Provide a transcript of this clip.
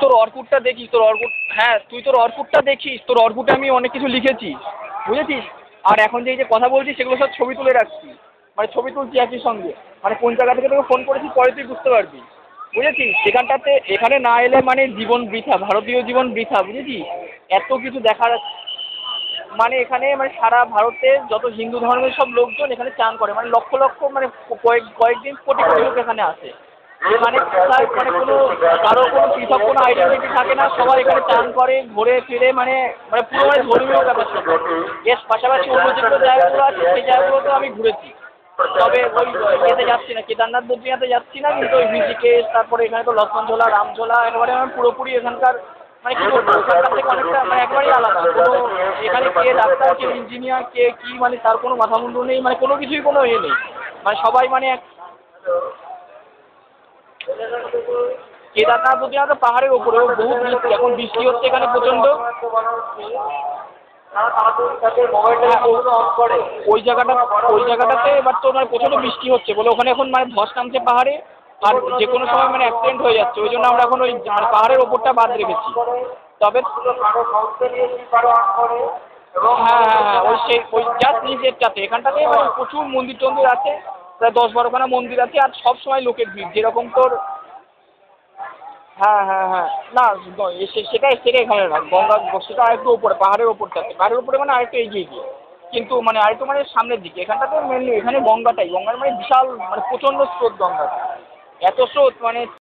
তোর অর্কুটটা দেখিস, তোর অর্কুট, হ্যাঁ তুই তোর অর্কুটটা দেখিস, তোর অর্কুটে আমি অনেক কিছু লিখেছি, বুঝেছিস? আর এখন যে এই যে কথা বলছিস সেগুলো সব ছবি তুলে রাখছি, মানে ছবি তুলছি একই সঙ্গে, মানে কোন জায়গা থেকে তোকে ফোন করেছি পরে তুই বুঝতে পারবি, বুঝেছিস? সেখানটাতে এখানে না এলে মানে জীবন বৃথা, ভারতীয় জীবন বৃথা, বুঝেছিস? এত কিছু দেখার মানে এখানে মানে সারা ভারতের যত হিন্দু ধর্মের সব লোকজন এখানে চান করে, মানে লক্ষ লক্ষ, মানে কয়েকদিন কোটি কোটি লোক এখানে আসে। এখানে কোথায় মানে কোনো কারো কোনো পৃথক কোনো আইডেন্টিটি থাকে না, সবাই এখানে চান করে ঘুরে ফিরে, মানে মানে পুরো মানে ধর্মীয় ব্যাপার থাকে। এর পাশাপাশি অন্য যেগুলো জায়গাগুলো আছে সেই জায়গাগুলোতেও আমি ঘুরেছি, তবে ওই ইয়েতে যাচ্ছি না, কেদারনাথ বদ্রীনাথে যাচ্ছি না, কিন্তু ওই ঋষিকেশ, তারপরে এখানে তো লক্ষ্মণঝোলা, রামঝোলা, একেবারে আমার পুরোপুরি এখানকার মানে কি বলবো ওখানকার থেকে অনেকটা মানে একেবারেই আলাদা। কোনো এখানে কে ডাক্তার, কে ইঞ্জিনিয়ার, কে কী, মানে তার কোনো মাথা মুন্ডু নেই, মানে কোনো কিছুই কোনো ইয়ে নেই, মানে সবাই মানে এক। কেদারনাথ বদ্রীনাথ তো পাহাড়ের ওপরে, ও বহু বৃষ্টি, এখন বৃষ্টি হচ্ছে এখানে প্রচণ্ড। ওই জায়গাটাতে এবার তো মানে প্রচণ্ড বৃষ্টি হচ্ছে বলে ওখানে এখন মানে ধস নামছে পাহাড়ে, আর যে কোনো সময় মানে অ্যাক্সিডেন্ট হয়ে যাচ্ছে, ওই জন্য আমরা এখন ওই মানে পাহাড়ের ওপরটা বাদ রেখেছি। তবে হ্যাঁ হ্যাঁ হ্যাঁ, ওই জাস্ট নিচেরটাতে, এখানটাতে মানে প্রচুর মন্দির টন্দির আছে, প্রায় 10-12খানা মন্দির আছে, আর সব সময় লোকের ভিড়, যেরকম তোর। হ্যাঁ হ্যাঁ হ্যাঁ, না সেটাই এখানে না, গঙ্গা সেটা আরেকটু ওপরে, পাহাড়ের ওপরে মানে আরেকটু এগিয়ে গিয়ে, কিন্তু মানে আরেকটু মানে সামনের দিকে, এখানটাতে মেনলি এখানে গঙ্গার মানে বিশাল, মানে প্রচণ্ড স্রোত গঙ্গার, এত স্রোত মানে